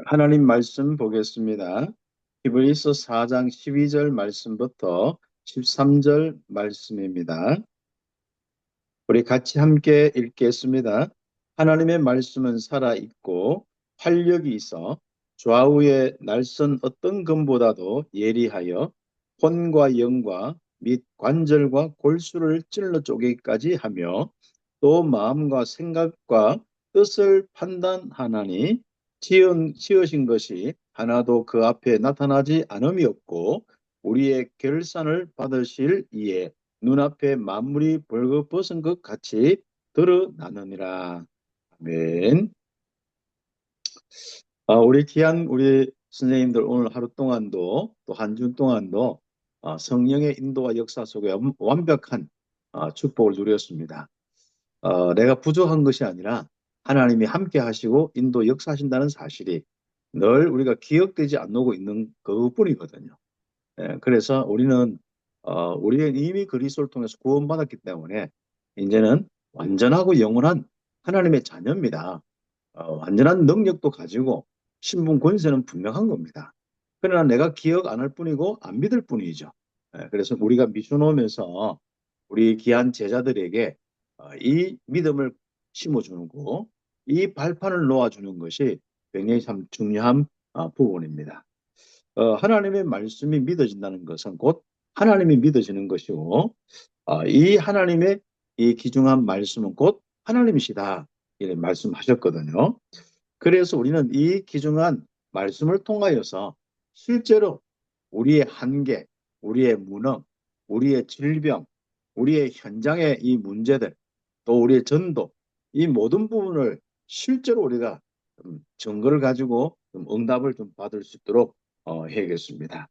하나님 말씀 보겠습니다. 히브리서 4장 12절 말씀부터 13절 말씀입니다. 우리 같이 함께 읽겠습니다. 하나님의 말씀은 살아있고 활력이 있어 좌우의 날선 어떤 검보다도 예리하여 혼과 영과 및 관절과 골수를 찔러 쪼개기까지 하며 또 마음과 생각과 뜻을 판단하나니 지으신 것이 하나도 그 앞에 나타나지 않음이 없고 우리의 결산을 받으실 이에 눈앞에 만물이 벌거벗은 것 같이 드러나느니라. 아멘. 우리 귀한 우리 선생님들 오늘 하루 동안도 또 한 주 동안도 성령의 인도와 역사 속에 완벽한 축복을 누렸습니다. 내가 부족한 것이 아니라 하나님이 함께 하시고 인도 역사하신다는 사실이 늘 우리가 기억되지 않고 있는 그뿐이거든요. 그래서 우리는 이미 그리스도를 통해서 구원받았기 때문에 이제는 완전하고 영원한 하나님의 자녀입니다. 완전한 능력도 가지고 신분 권세는 분명한 겁니다. 그러나 내가 기억 안 할 뿐이고 안 믿을 뿐이죠. 그래서 우리가 미션 오면서 우리 귀한 제자들에게 이 믿음을 심어주는 거, 이 발판을 놓아주는 것이 굉장히 참 중요한 부분입니다. 하나님의 말씀이 믿어진다는 것은 곧 하나님이 믿어지는 것이고, 이 하나님의 이 귀중한 말씀은 곧 하나님이시다. 이렇게 말씀하셨거든요. 그래서 우리는 이 귀중한 말씀을 통하여서 실제로 우리의 한계, 우리의 무능, 우리의 질병, 우리의 현장의 이 문제들, 또 우리의 전도, 이 모든 부분을 실제로 우리가 증거를 가지고 응답을 좀 받을 수 있도록 해야겠습니다.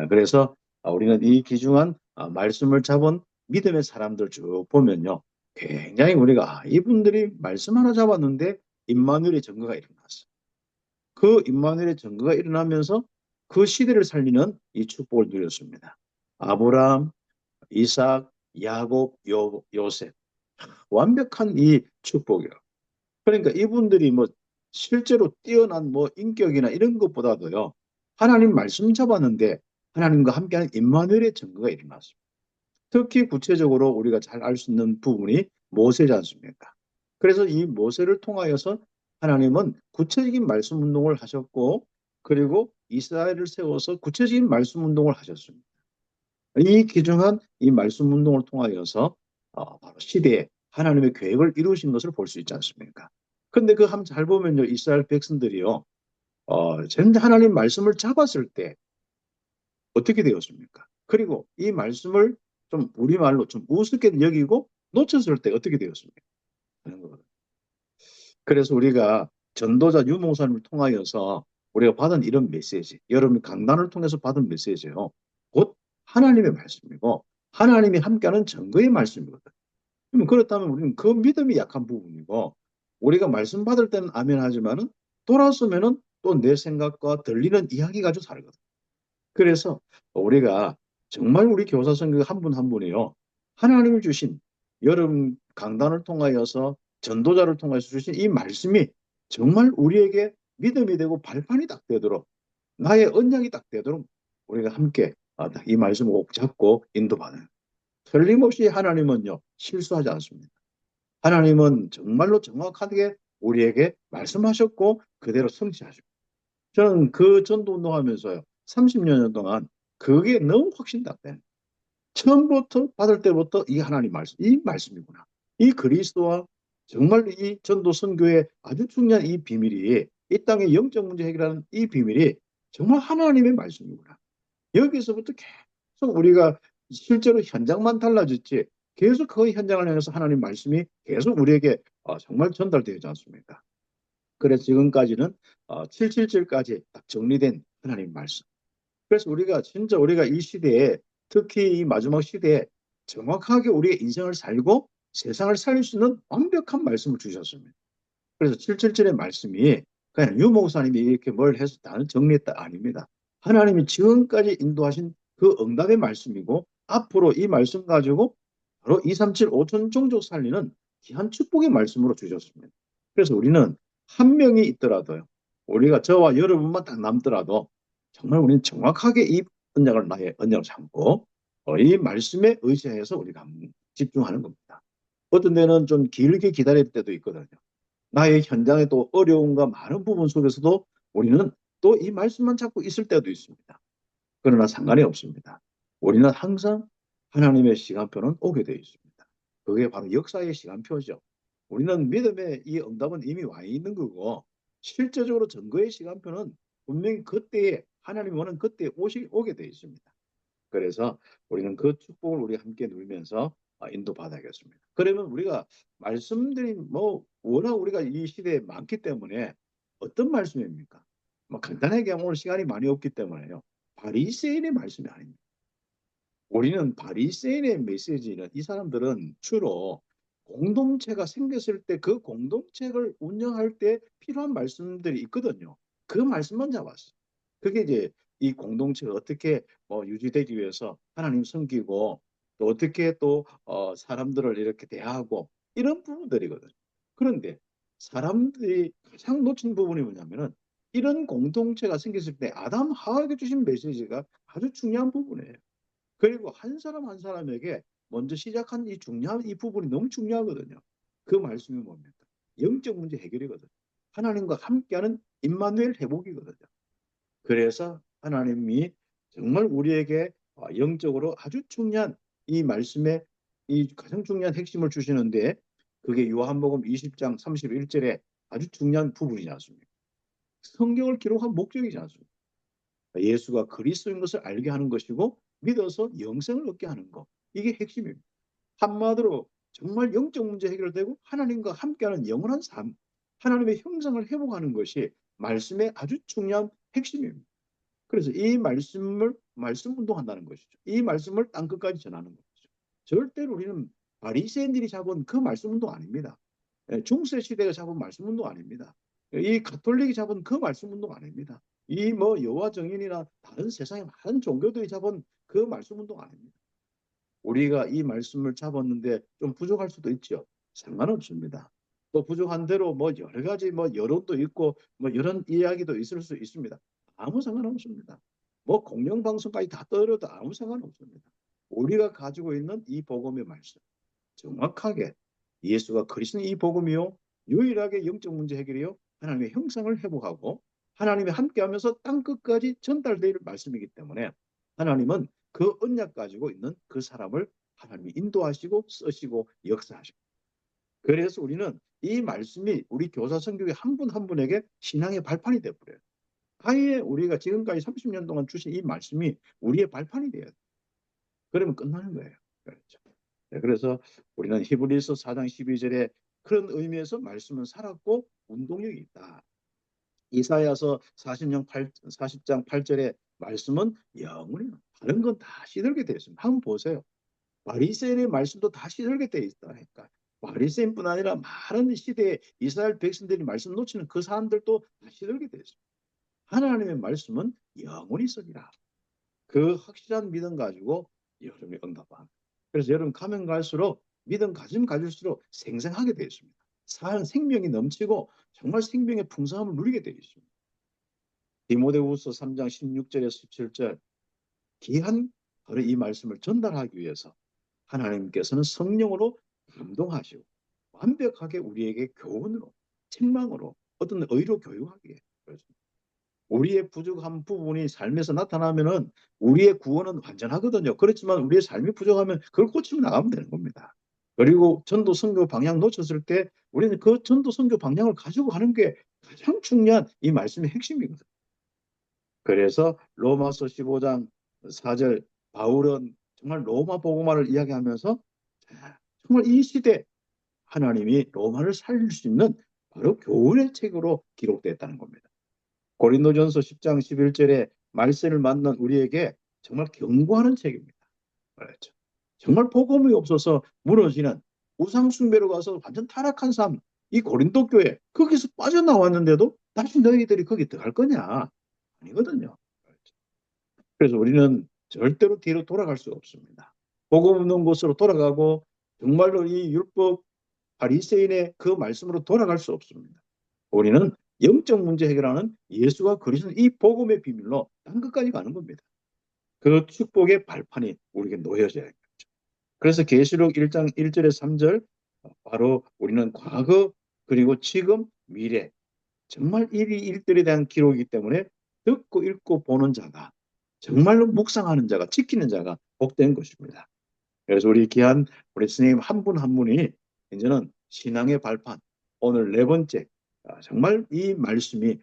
그래서 우리는 이 귀중한 말씀을 잡은 믿음의 사람들 쭉 보면요. 굉장히 우리가 이분들이 말씀 하나 잡았는데 임마누엘의 증거가 일어났어. 그 임마누엘의 증거가 일어나면서 그 시대를 살리는 이 축복을 누렸습니다. 아브라함, 이삭, 야곱, 요셉. 완벽한 이 축복이요. 그러니까 이분들이 뭐 실제로 뛰어난 뭐 인격이나 이런 것보다도요. 하나님 말씀 잡았는데 하나님과 함께하는 임마누엘의 증거가 일어났습니다. 특히 구체적으로 우리가 잘 알 수 있는 부분이 모세지 않습니까? 그래서 이 모세를 통하여서 하나님은 구체적인 말씀 운동을 하셨고 그리고 이스라엘을 세워서 구체적인 말씀 운동을 하셨습니다. 이 귀중한 이 말씀 운동을 통하여서 바로 시대에 하나님의 계획을 이루신 것을 볼 수 있지 않습니까? 근데 그 한번 잘 보면요, 이스라엘 백성들이요, 진짜 하나님 말씀을 잡았을 때 어떻게 되었습니까? 그리고 이 말씀을 좀 우리말로 좀 우습게 여기고 놓쳤을 때 어떻게 되었습니까? 하는 거거든요. 그래서 우리가 전도자 유목사님을 통하여서 우리가 받은 이런 메시지, 여러분 강단을 통해서 받은 메시지요. 곧 하나님의 말씀이고 하나님이 함께하는 증거의 말씀이거든요. 그렇다면 우리는 그 믿음이 약한 부분이고 우리가 말씀 받을 때는 아멘 하지만은 돌아서면은 또 내 생각과 들리는 이야기 가지고 살거든. 그래서 우리가 정말 우리 교사 선교 한 분 한 분이요. 하나님이 주신 여름 강단을 통하여서 전도자를 통해서 주신 이 말씀이 정말 우리에게 믿음이 되고 발판이 딱 되도록 나의 언약이 딱 되도록 우리가 함께 이 말씀을 꼭 잡고 인도받아요. 틀림없이 하나님은요 실수하지 않습니다. 하나님은 정말로 정확하게 우리에게 말씀하셨고 그대로 성취하셨고 저는 그 전도 운동하면서요 30년 동안 그게 너무 확신답다. 처음부터 받을 때부터 이 하나님 말씀, 이 말씀이구나. 이 그리스도와 정말 이 전도 선교의 아주 중요한 이 비밀이 이 땅의 영적 문제 해결하는 이 비밀이 정말 하나님의 말씀이구나. 여기서부터 계속 우리가 실제로 현장만 달라졌지 계속 그 현장을 향해서 하나님 말씀이 계속 우리에게 정말 전달되지 않습니까? 그래서 지금까지는 777까지 딱 정리된 하나님 말씀. 그래서 우리가 진짜 우리가 이 시대에 특히 이 마지막 시대에 정확하게 우리의 인생을 살고 세상을 살릴 수 있는 완벽한 말씀을 주셨습니다. 그래서 777의 말씀이 그냥 유 목사님이 이렇게 뭘 해서 나는 정리했다 아닙니다. 하나님이 지금까지 인도하신 그 응답의 말씀이고 앞으로 이 말씀 가지고 바로 237 5천 종족 살리는 귀한 축복의 말씀으로 주셨습니다. 그래서 우리는 한 명이 있더라도요. 우리가 저와 여러분만 딱 남더라도 정말 우리는 정확하게 이 언약을 나의 언약을 삼고 이 말씀에 의지해서 우리가 집중하는 겁니다. 어떤 데는 좀 길게 기다릴 때도 있거든요. 나의 현장에 또 어려움과 많은 부분 속에서도 우리는 또 이 말씀만 잡고 있을 때도 있습니다. 그러나 상관이 없습니다. 우리는 항상 하나님의 시간표는 오게 되어 있습니다. 그게 바로 역사의 시간표죠. 우리는 믿음의 이 응답은 이미 와 있는 거고 실제적으로 증거의 시간표는 분명히 그때에 하나님 원하는 그때에 오게 되어 있습니다. 그래서 우리는 그 축복을 우리 함께 누리면서 인도받아야겠습니다. 그러면 우리가 말씀들이 뭐 워낙 우리가 이 시대에 많기 때문에 어떤 말씀입니까? 뭐 간단하게 오늘 시간이 많이 없기 때문에요. 바리새인의 말씀이 아닙니다. 우리는 바리새인의 메시지는 이 사람들은 주로 공동체가 생겼을 때 그 공동체를 운영할 때 필요한 말씀들이 있거든요. 그 말씀만 잡았어요. 그게 이제 이 공동체가 어떻게 유지되기 위해서 하나님 섬기고 또 어떻게 또 사람들을 이렇게 대하고 이런 부분들이거든요. 그런데 사람들이 가장 놓친 부분이 뭐냐면은 이런 공동체가 생겼을 때 아담 하와에게 주신 메시지가 아주 중요한 부분이에요. 그리고 한 사람 한 사람에게 먼저 시작한 이 중요한 이 부분이 너무 중요하거든요. 그 말씀이 뭡니까? 영적 문제 해결이거든요. 하나님과 함께하는 임마누엘 회복이거든요. 그래서 하나님이 정말 우리에게 영적으로 아주 중요한 이 말씀에 이 가장 중요한 핵심을 주시는데 그게 요한복음 20장 31절에 아주 중요한 부분이지 않습니까? 성경을 기록한 목적이지 않습니까? 예수가 그리스도인 것을 알게 하는 것이고 믿어서 영생을 얻게 하는 것. 이게 핵심입니다. 한마디로 정말 영적 문제 해결되고 하나님과 함께하는 영원한 삶, 하나님의 형상을 회복하는 것이 말씀의 아주 중요한 핵심입니다. 그래서 이 말씀을 말씀 운동한다는 것이죠. 이 말씀을 땅 끝까지 전하는 것이죠. 절대로 우리는 바리새인들이 잡은 그 말씀 운동 아닙니다. 중세 시대가 잡은 말씀 운동 아닙니다. 이 가톨릭이 잡은 그 말씀 운동 아닙니다. 이 뭐 여호와 정인이나 다른 세상의 많은 종교들이 잡은 그 말씀 운동 아닙니다. 우리가 이 말씀을 잡았는데 좀 부족할 수도 있죠. 상관없습니다. 또 부족한 대로 뭐 여러 가지 뭐 여론도 있고 뭐 이런 이야기도 있을 수 있습니다. 아무 상관없습니다. 뭐 공영방송까지 다 떠들어도 아무 상관없습니다. 우리가 가지고 있는 이 복음의 말씀 정확하게 예수가 그리스도는 이 복음이요 유일하게 영적 문제 해결이요 하나님의 형상을 회복하고 하나님이 함께하면서 땅 끝까지 전달될 말씀이기 때문에 하나님은 그 언약 가지고 있는 그 사람을 하나님이 인도하시고 쓰시고 역사하시고 그래서 우리는 이 말씀이 우리 교사 성교의 한 분 한 분에게 신앙의 발판이 되어버려요. 아예 우리가 지금까지 30년 동안 주신 이 말씀이 우리의 발판이 돼야 돼요. 그러면 끝나는 거예요. 그렇죠. 네, 그래서 우리는 히브리서 4장 12절에 그런 의미에서 말씀은 살았고 운동력이 있다. 이사야서 40장 8절에 말씀은 영원히 다른 건 다 시들게 되어 있습니다. 한번 보세요. 바리새인의 말씀도 다 시들게 되어 있다니까. 바리새인뿐 아니라 많은 시대에 이스라엘 백성들이 말씀 놓치는 그 사람들도 다 시들게 되어 있습니다. 하나님의 말씀은 영원히 있으리라. 그 확실한 믿음 가지고 여러분이 응답합니다. 그래서 여러분 가면 갈수록 믿음 가지면 가질수록 생생하게 되어 있습니다. 생명이 넘치고 정말 생명의 풍성함을 누리게 되어 있습니다. 디모데후서 3장 16절에서 17절 귀한 바로 이 말씀을 전달하기 위해서 하나님께서는 성령으로 감동하시고 완벽하게 우리에게 교훈으로 책망으로 어떤 의로 교육하기에 그렇습니다. 우리의 부족한 부분이 삶에서 나타나면은 우리의 구원은 완전하거든요. 그렇지만 우리의 삶이 부족하면 그걸 고치고 나가면 되는 겁니다. 그리고 전도 선교 방향 놓쳤을 때 우리는 그 전도 선교 방향을 가지고 가는 게 가장 중요한 이 말씀의 핵심이거든요. 그래서 로마서 15장 4절 바울은 정말 로마 복음화를 이야기하면서 정말 이 시대 하나님이 로마를 살릴 수 있는 바로 교훈의 책으로 기록됐다는 겁니다. 고린도전서 10장 11절에 말씀을 만난 우리에게 정말 경고하는 책입니다. 그렇죠. 정말 복음이 없어서 무너지는 우상 숭배로 가서 완전 타락한 삶, 이 고린도 교회 거기서 빠져나왔는데도 다시 너희들이 거기 들어갈 거냐? 아니거든요. 그렇죠. 그래서 우리는 절대로 뒤로 돌아갈 수 없습니다. 복음 없는 곳으로 돌아가고 정말로 이 율법 바리새인의 그 말씀으로 돌아갈 수 없습니다. 우리는 영적 문제 해결하는 예수가 그리스도 이 복음의 비밀로 땅 끝까지 가는 겁니다. 그 축복의 발판이 우리에게 놓여져야 해요. 그래서 계시록 1장 1절에 3절 바로 우리는 과거 그리고 지금 미래 정말 일이 일들에 대한 기록이기 때문에 듣고 읽고 보는 자가 정말로 묵상하는 자가 지키는 자가 복된 것입니다. 그래서 우리 귀한 우리 스님 한 분 한 분이 이제는 신앙의 발판 오늘 네 번째 정말 이 말씀이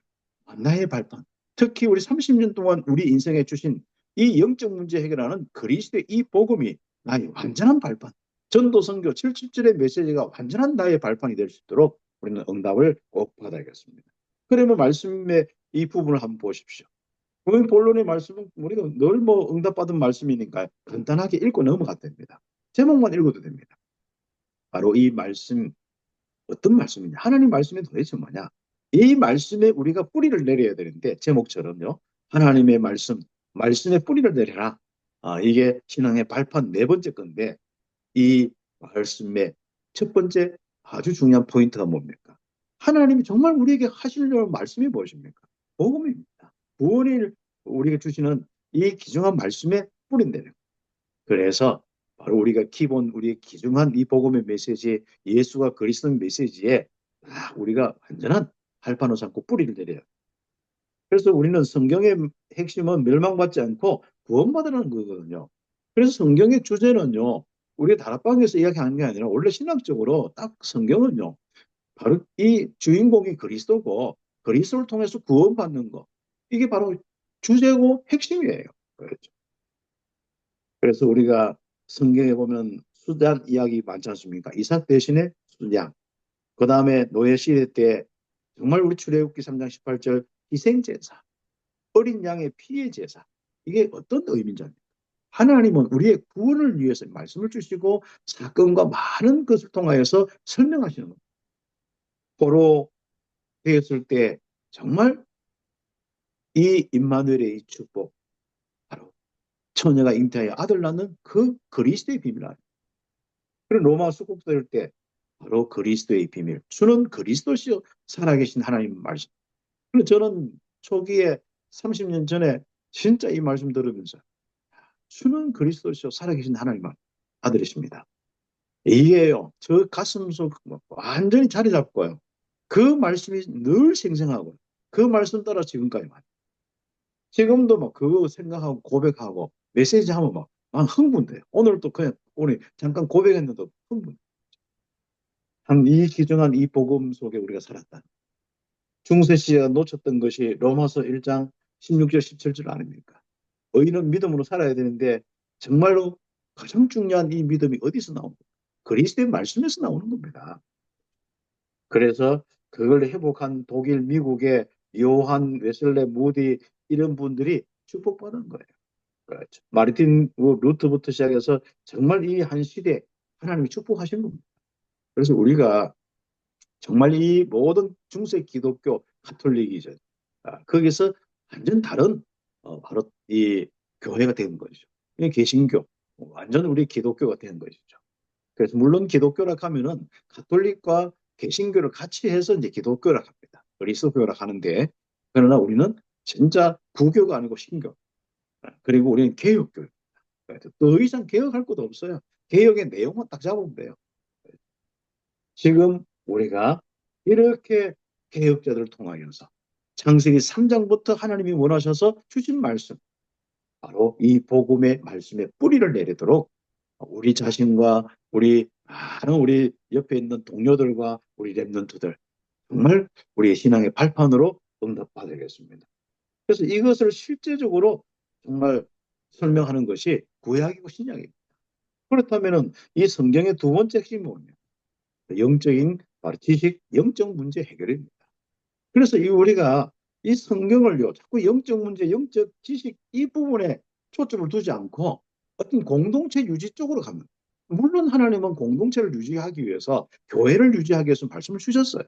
나의 발판 특히 우리 30년 동안 우리 인생에 주신 이 영적 문제 해결하는 그리스도의 이 복음이 나의 완전한 발판 전도 선교 77절의 메시지가 완전한 나의 발판이 될 수 있도록 우리는 응답을 꼭 받아야겠습니다. 그러면 말씀의 이 부분을 한번 보십시오. 오늘 본론의 말씀은 우리가 늘 뭐 응답받은 말씀이니까 간단하게 읽고 넘어가도 됩니다. 제목만 읽어도 됩니다. 바로 이 말씀 어떤 말씀이냐? 하나님 말씀이 도대체 뭐냐? 이 말씀에 우리가 뿌리를 내려야 되는데 제목처럼요. 하나님의 말씀, 말씀에 뿌리를 내려라. 이게 신앙의 발판 네 번째 건데 이 말씀의 첫 번째 아주 중요한 포인트가 뭡니까? 하나님이 정말 우리에게 하시려는 말씀이 무엇입니까? 복음입니다. 구원을 우리에게 주시는 이 귀중한 말씀에 뿌린대요. 그래서 바로 우리가 기본 우리의 귀중한 이 복음의 메시지 예수가 그리스도의 메시지에 우리가 완전한 발판을 삼고 뿌리를 내려요. 그래서 우리는 성경의 핵심은 멸망받지 않고 구원받으라는 거거든요. 그래서 성경의 주제는요. 우리가 다락방에서 이야기하는 게 아니라 원래 신학적으로 딱 성경은요. 바로 이 주인공이 그리스도고 그리스도를 통해서 구원받는 거. 이게 바로 주제고 핵심이에요. 그렇죠. 그래서 우리가 성경에 보면 수단 이야기 많지 않습니까? 이삭 대신에 수양. 그 다음에 노예 시대 때 정말 우리 출애굽기 3장 18절 희생제사, 어린 양의 피의 제사. 이게 어떤 의미인지 압니까? 하나님은 우리의 구원을 위해서 말씀을 주시고 사건과 많은 것을 통하여서 설명하시는 겁니다. 포로 되었을 때 정말 이 임마누엘의 이 축복, 바로 처녀가 잉태하여 아들 낳는 그 그리스도의 비밀 아닙니까? 그리고 로마 수국될 때 바로 그리스도의 비밀. 주는 그리스도시요 살아계신 하나님 말씀. 그래서 저는 초기에 30년 전에 진짜 이 말씀 들으면서 주는 그리스도시요 살아계신 하나님 아들이십니다. 이게요. 저 가슴 속 완전히 자리 잡고요. 그 말씀이 늘 생생하고 그 말씀 따라 지금까지 만 지금도 막 그거 생각하고 고백하고 메시지 하면 막 흥분돼요. 오늘도 그냥 오늘 잠깐 고백했는데 흥분. 이 귀중한 이 복음 속에 우리가 살았다. 중세 시대가 놓쳤던 것이 로마서 1장 16절 17절 아닙니까? 의인은 믿음으로 살아야 되는데 정말로 가장 중요한 이 믿음이 어디서 나옵니까? 그리스도의 말씀에서 나오는 겁니다. 그래서 그걸 회복한 독일, 미국의 요한, 웨슬레, 무디 이런 분들이 축복받은 거예요. 그렇죠. 마르틴 루트부터 시작해서 정말 이 한 시대 하나님이 축복하신 겁니다. 그래서 우리가 정말 이 모든 중세 기독교 가톨릭이죠. 거기서 완전 다른 바로 이 교회가 된 것이죠. 이 개신교 완전 우리 기독교가 된 것이죠. 그래서 물론 기독교라 하면은 가톨릭과 개신교를 같이 해서 이제 기독교라 합니다. 그리스도교라 하는데 그러나 우리는 진짜 구교가 아니고 신교. 그리고 우리는 개혁교. 더 이상 개혁할 것도 없어요. 개혁의 내용만 딱 잡으면 돼요. 지금 우리가 이렇게 개혁자들을 통하여서 창세기 3장부터 하나님이 원하셔서 주신 말씀, 바로 이 복음의 말씀에 뿌리를 내리도록 우리 자신과 우리 많은 우리 옆에 있는 동료들과 우리 랩런트들 정말 우리의 신앙의 발판으로 응답받아야겠습니다. 그래서 이것을 실제적으로 정말 설명하는 것이 구약이고 신약입니다. 그렇다면 이 성경의 두 번째 핵심이 뭐냐? 영적인 바로 지식, 영적 문제 해결입니다. 그래서 이 우리가 이 성경을요, 자꾸 영적 문제, 영적 지식 이 부분에 초점을 두지 않고 어떤 공동체 유지 쪽으로 갑니다. 물론 하나님은 공동체를 유지하기 위해서 교회를 유지하기 위해서 말씀을 주셨어요.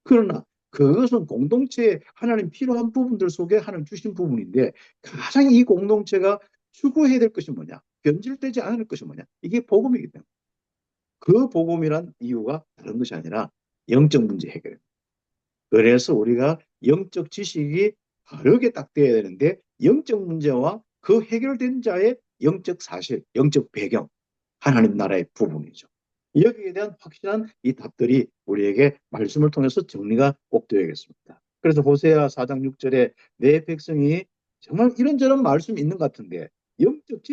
그러나 그것은 공동체에 하나님 필요한 부분들 속에 하나님 주신 부분인데 가장 이 공동체가 추구해야 될 것이 뭐냐? 변질되지 않을 것이 뭐냐? 이게 복음이기 때문에. 그 복음이란 이유가 다른 것이 아니라 영적 문제 해결입니다. 그래서 우리가 영적 지식이 바르게 딱 돼야 되는데 영적 문제와 그 해결된 자의 영적 사실, 영적 배경, 하나님 나라의 부분이죠. 여기에 대한 확실한 이 답들이 우리에게 말씀을 통해서 정리가 꼭 되어야겠습니다. 그래서 호세아 4장 6절에 내 백성이 정말 이런저런 말씀이 있는 것 같은데 영적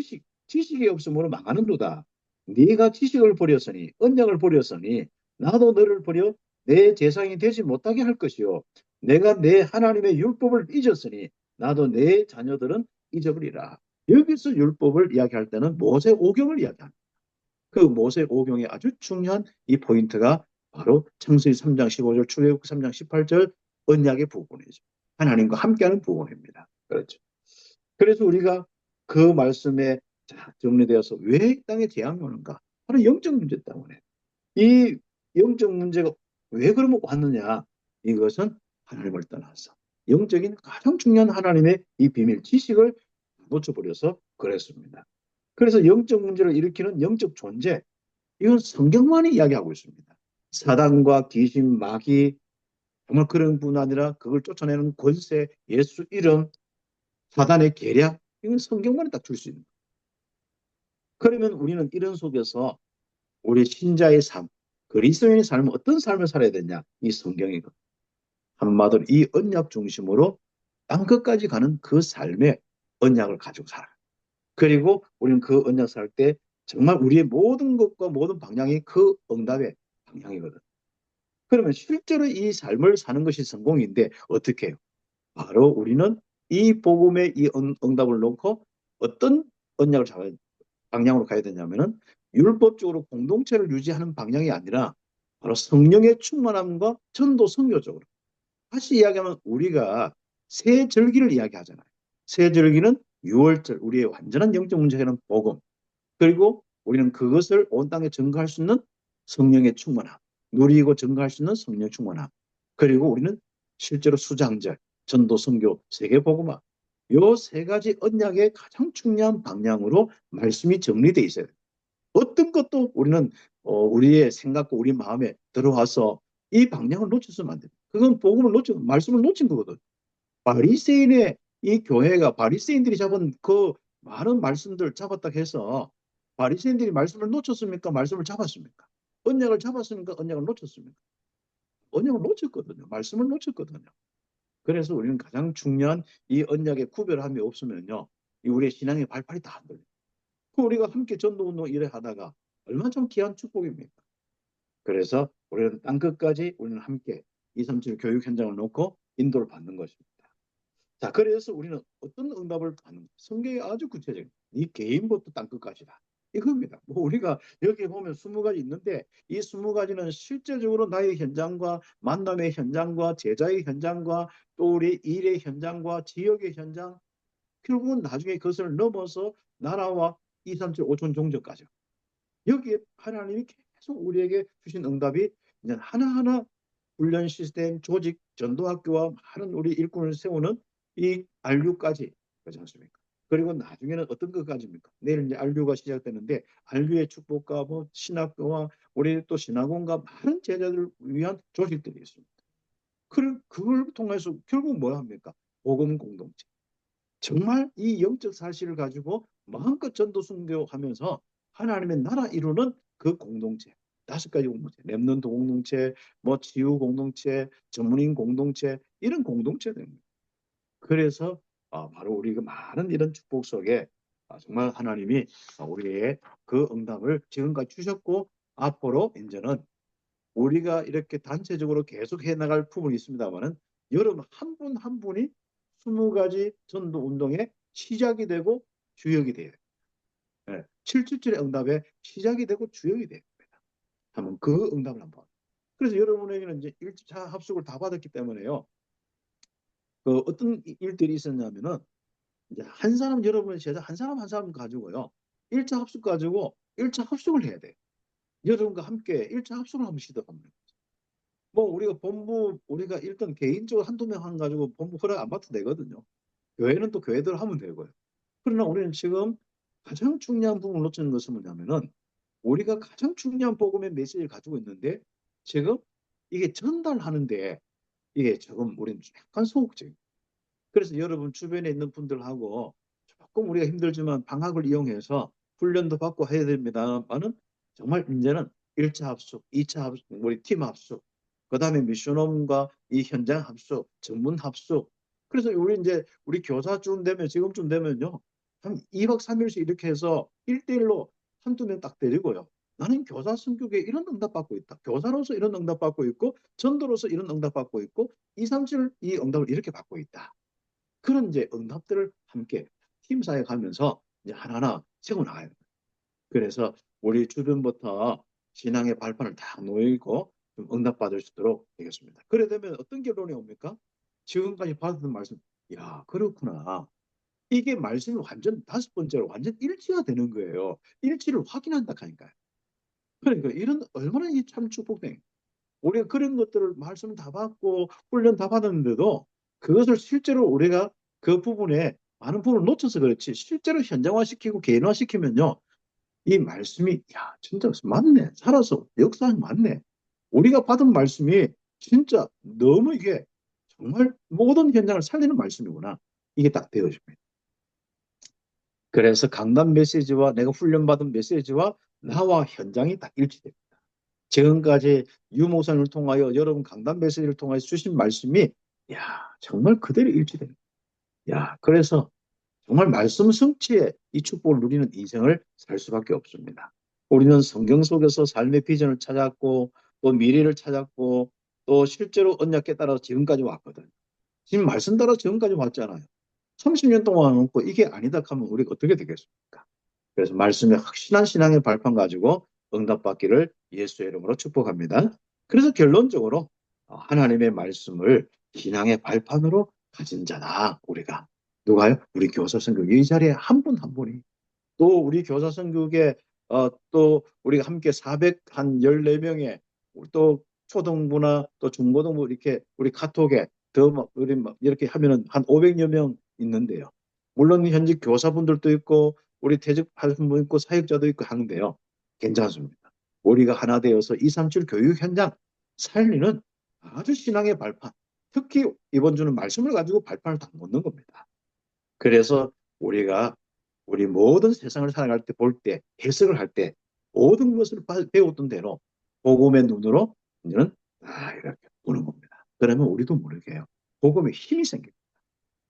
지식이 없으므로 망하는도다. 네가 지식을 버렸으니 언약을 버렸으니 나도 너를 버려 내 재상이 되지 못하게 할 것이요. 내가 내 하나님의 율법을 잊었으니 나도 내 자녀들은 잊어버리라. 여기서 율법을 이야기할 때는 모세 오경을 이야기합니다. 그 모세 오경의 아주 중요한 이 포인트가 바로 창세기 3장 15절, 출애굽기 3장 18절 언약의 부분이죠. 하나님과 함께하는 부분입니다. 그렇죠. 그래서 우리가 그 말씀에 정리되어서 왜 이 땅에 재앙이 오는가? 바로 영적 문제 때문에. 이 영적 문제가 왜 그러면 왔느냐? 이것은 하나님을 떠나서 영적인 가장 중요한 하나님의 이 비밀 지식을 놓쳐버려서 그랬습니다. 그래서 영적 문제를 일으키는 영적 존재, 이건 성경만이 이야기하고 있습니다. 사단과 귀신, 마귀, 정말 그런 뿐 아니라 그걸 쫓아내는 권세, 예수 이름, 사단의 계략, 이건 성경만이 딱 줄 수 있는. 그러면 우리는 이런 속에서 우리 신자의 삶, 그리스도인의 삶은 어떤 삶을 살아야 되냐? 이 성경이거든. 한마디로 이 언약 중심으로 땅 끝까지 가는 그 삶의 언약을 가지고 살아. 그리고 우리는 그 언약 살 때 정말 우리의 모든 것과 모든 방향이 그 응답의 방향이거든. 그러면 실제로 이 삶을 사는 것이 성공인데 어떻게 해요? 바로 우리는 이 복음의 이 응답을 놓고 어떤 언약을 잡아야 방향으로 가야 되냐면은 율법적으로 공동체를 유지하는 방향이 아니라 바로 성령의 충만함과 전도 선교적으로. 다시 이야기하면 우리가 새 절기를 이야기하잖아요. 새 절기는 6월절, 우리의 완전한 영적 문제는 복음. 그리고 우리는 그것을 온 땅에 증거할 수 있는 성령의 충만함, 누리고 증거할 수 있는 성령의 충만함. 그리고 우리는 실제로 수장절, 전도, 선교, 세계복음화, 요 세 가지 언약의 가장 중요한 방향으로 말씀이 정리되어 있어요. 어떤 것도 우리는 우리의 생각과 우리 마음에 들어와서 이 방향을 놓쳤으면 안 돼요. 그건 복음을 놓친, 말씀을 놓친 거거든. 바리새인의 이 교회가 바리새인들이 잡은 그 많은 말씀들 잡았다 해서 바리새인들이 말씀을 놓쳤습니까? 말씀을 잡았습니까? 언약을 잡았습니까? 언약을 놓쳤습니까? 언약을 놓쳤거든요. 말씀을 놓쳤거든요. 그래서 우리는 가장 중요한 이 언약의 구별함이 없으면요, 이 우리의 신앙의 발판이 다 안 들려요. 우리가 함께 전도운동 일을 하다가 얼마나 참 귀한 축복입니까? 그래서 우리는 땅 끝까지 우리는 함께 237 교육 현장을 놓고 인도를 받는 것입니다. 자, 그래서 우리는 어떤 응답을 받는, 성경이 아주 구체적인, 네 개인부터 땅끝까지다. 이겁니다. 뭐 우리가 여기 보면 20가지 있는데 이 20가지는 실제적으로 나의 현장과 만남의 현장과 제자의 현장과 또 우리 일의 현장과 지역의 현장, 결국은 나중에 그것을 넘어서 나라와 2, 3, 7, 5천 종족까지. 여기에 하나님이 계속 우리에게 주신 응답이 이제 하나하나 훈련 시스템, 조직, 전도학교와 많은 우리 일꾼을 세우는 이 RU까지, 그렇지 않습니까? 그리고 나중에는 어떤 것까지입니까? 내일 이제 RU가 시작되는데 RU의 축복과 뭐 신학교와 우리 또 신학원과 많은 제자들을 위한 조직들이 있습니다. 그걸 통해서 결국 뭐 합니까? 복음 공동체. 정말 이 영적 사실을 가지고 마음껏 전도 순교하면서 하나님의 나라 이루는 그 공동체. 5가지 공동체, 렘넌트 공동체, 뭐 치유 공동체, 전문인 공동체, 이런 공동체들입니다. 그래서 바로 우리가 많은 이런 축복 속에 정말 하나님이 우리의 그 응답을 지금까지 주셨고 앞으로 이제는 우리가 이렇게 단체적으로 계속 해나갈 부분이 있습니다만은 여러분 한 분 한 분이 20가지 전도 운동의 시작이 되고 주역이 돼요. 네. 777의 응답의 시작이 되고 주역이 됩니다. 한번 그 응답을 한번. 그래서 여러분에게는 이제 1차 합숙을 다 받았기 때문에요. 그 어떤 일들이 있었냐면은 이제 한 사람 여러분의 제자 한 사람 한 사람 가지고요. 1차 합숙 가지고 1차 합숙을 해야 돼. 여러분과 함께 1차 합숙을 한번 시도합니다. 뭐 우리가 본부 우리가 일단 개인적으로 한두 명 한 가지고 본부 허락 안 받도 되거든요. 교회는 또 교회대로 하면 되고요. 그러나 우리는 지금 가장 중요한 부분을 놓치는 것은 뭐냐면은 우리가 가장 중요한 복음의 메시지를 가지고 있는데 지금 이게 전달하는데 이게 조금 우리는 약간 소극적이에요. 그래서 여러분 주변에 있는 분들하고 조금 우리가 힘들지만 방학을 이용해서 훈련도 받고 해야 됩니다만은 정말 이제는 1차 합숙, 2차 합숙, 우리 팀 합숙, 그다음에 미션홈과 이 현장 합숙, 전문 합숙. 그래서 우리 이제 우리 교사쯤 되면 지금쯤 되면요. 한 2박 3일씩 이렇게 해서 1대1로 한두 명 딱 데리고요. 나는 교사 성격에 이런 응답 받고 있다. 교사로서 이런 응답 받고 있고 전도로서 이런 응답 받고 있고 2, 3, 7 이 응답을 이렇게 받고 있다. 그런 이제 응답들을 함께 팀 사역하면서 이제 하나하나 세워나가야 돼요. 그래서 우리 주변부터 신앙의 발판을 딱 놓이고 좀 응답받을 수 있도록 되겠습니다. 그래 되면 어떤 결론이 옵니까? 지금까지 받았던 말씀, 야, 그렇구나. 이게 말씀이 완전 다섯 번째로 완전 일치가 되는 거예요. 일치를 확인한다 하니까요. 그러니까 이런 얼마나 이 참 축복된 우리가 그런 것들을 말씀 다 받고 훈련 다 받았는데도 그것을 실제로 우리가 그 부분에 많은 부분을 놓쳐서 그렇지 실제로 현장화시키고 개인화시키면요 이 말씀이 야 진짜 맞네 살아서 역사가 맞네 우리가 받은 말씀이 진짜 너무 이게 정말 모든 현장을 살리는 말씀이구나 이게 딱 되어집니다. 그래서 강단 메시지와 내가 훈련받은 메시지와 나와 현장이 딱 일치됩니다. 지금까지 유 목사님을 통하여 여러분 강단 메시지를 통하여 주신 말씀이 야 정말 그대로 일치됩니다. 야 그래서 정말 말씀 성취에 이 축복을 누리는 인생을 살 수밖에 없습니다. 우리는 성경 속에서 삶의 비전을 찾았고 또 미래를 찾았고 또 실제로 언약에 따라 지금까지 왔거든요. 지금 말씀 따라 지금까지 왔잖아요. 30년 동안 넘고 이게 아니다 하면 우리가 어떻게 되겠습니까? 그래서 말씀에 확실한 신앙의 발판 가지고 응답받기를 예수의 이름으로 축복합니다. 그래서 결론적으로 하나님의 말씀을 신앙의 발판으로 가진 자다. 우리가. 누가요? 우리 교사 선교 이 자리에 한 분 한 분이 또 우리 교사 선교에 또 우리가 함께 414명의 또 초등부나 또 중고등부 이렇게 우리 카톡에 더 우리 이렇게 하면은 한 500여 명 있는데요. 물론 현직 교사분들도 있고 우리 퇴직하신 분 있고 사역자도 있고 하는데요. 괜찮습니다. 우리가 하나 되어서 237 교육 현장 살리는 아주 신앙의 발판. 특히 이번 주는 말씀을 가지고 발판을 딱 놓는 겁니다. 그래서 우리가 우리 모든 세상을 살아갈 때 볼 때 해석을 할 때 모든 것을 배웠던 대로 복음의 눈으로 이제는 이렇게 보는 겁니다. 그러면 우리도 모르게 해요. 복음의 힘이 생깁니다.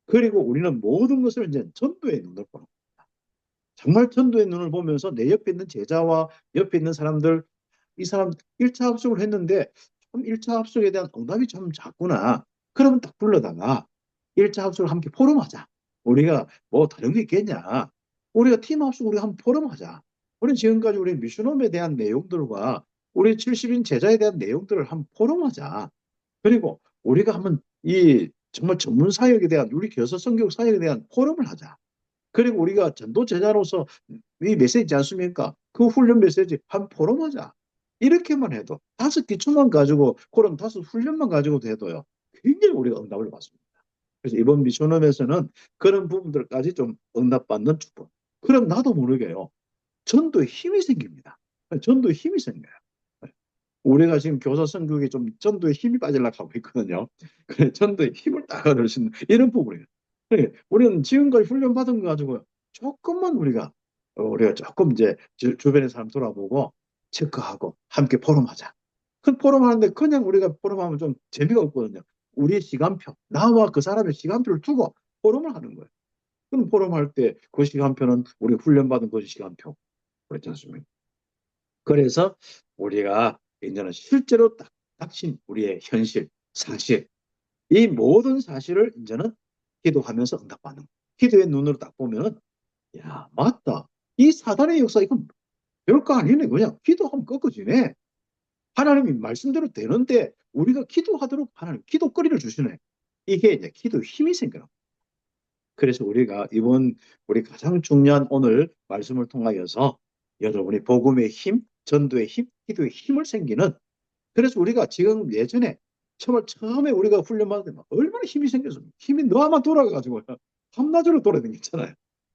그리고 우리는 모든 것을 이제 전도의 눈으로 보는 겁니다. 정말 전도의 눈을 보면서 내 옆에 있는 제자와 옆에 있는 사람들 이 사람 1차 합숙을 했는데 좀 1차 합숙에 대한 응답이 좀 작구나. 그러면 딱 불러다가 1차 합숙을 함께 포럼하자. 우리가 뭐 다른 게 있겠냐. 우리가 팀 합숙 우리가 한번 포럼하자. 우리 지금까지 우리 미션홈에 대한 내용들과 우리 70인 제자에 대한 내용들을 한번 포럼하자. 그리고 우리가 한번 이 정말 전문 사역에 대한 우리 교사 성교육 사역에 대한 포럼을 하자. 그리고 우리가 전도 제자로서 이 메시지 있지 않습니까? 그 훈련 메시지 한 포럼하자. 이렇게만 해도 다섯 기초만 가지고 그런 다섯 훈련만 가지고도 해도요. 굉장히 우리가 응답을 받습니다. 그래서 이번 미션홈에서는 그런 부분들까지 좀 응답받는 축복. 그럼 나도 모르게요. 전도에 힘이 생깁니다. 전도에 힘이 생겨요. 우리가 지금 교사 선교육에 좀 전도에 힘이 빠지려고 하고 있거든요. 그래, 전도에 힘을 딱 얻을 수 있는 이런 부분이에요. 그래, 우리는 지금까지 훈련 받은 거 가지고 조금만 우리가 조금 이제 주변의 사람 돌아보고 체크하고 함께 포럼하자. 그 포럼하는데 그냥 우리가 포럼하면 좀 재미가 없거든요. 우리의 시간표, 나와 그 사람의 시간표를 두고 포럼을 하는 거예요. 그럼 포럼할 때 그 시간표는 우리 훈련받은 그 시간표. 그렇지 않습니까? 그래서 우리가 이제는 실제로 딱 닥친 우리의 현실, 사실, 이 모든 사실을 이제는 기도하면서 응답받는 거예요. 기도의 눈으로 딱 보면은, 야, 맞다. 이 사단의 역사, 이건 별거 아니네. 그냥 기도하면 꺾어지네. 하나님이 말씀대로 되는데, 우리가 기도하도록 하나님 기도거리를 주시네. 이게 이제 기도의 힘이 생겨요. 그래서 우리가 이번 우리 가장 중요한 오늘 말씀을 통하여서 여러분이 복음의 힘, 전도의 힘, 기도의 힘을 생기는 그래서 우리가 지금 예전에 정말 처음에 우리가 훈련 받을 때 얼마나 힘이 생겼습니까? 힘이 너무 돌아가가지고 밤낮으로 돌아다녔잖아요.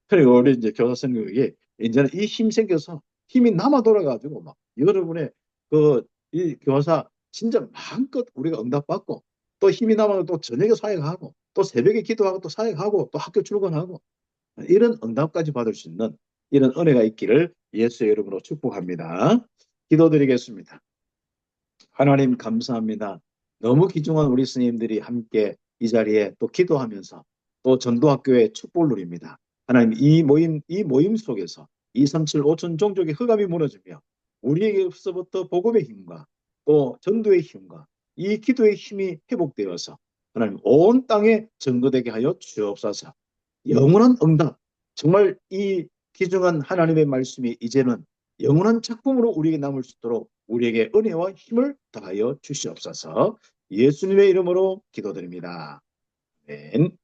그리고 우리 이제 교사 선생님이 이제는 이 힘 생겨서 힘이 남아 돌아가지고 막 여러분의 그 이 교사 진짜 마음껏 우리가 응답받고 또 힘이 남아도 또 저녁에 사역하고 또 새벽에 기도하고 또 사역하고 또 학교 출근하고 이런 응답까지 받을 수 있는 이런 은혜가 있기를 예수의 이름으로 축복합니다. 기도드리겠습니다. 하나님 감사합니다. 너무 귀중한 우리 스님들이 함께 이 자리에 또 기도하면서 또 전도학교의 축복을 누립니다. 하나님 이 모임 속에서 237 5천 종족의 흑암이 무너지며 우리에게서부터 복음의 힘과 또 전도의 힘과 이 기도의 힘이 회복되어서 하나님 온 땅에 증거되게 하여 주옵소서. 영원한 응답, 정말 이 귀중한 하나님의 말씀이 이제는 영원한 작품으로 우리에게 남을 수 있도록 우리에게 은혜와 힘을 더하여 주시옵소서. 예수님의 이름으로 기도드립니다. 아멘.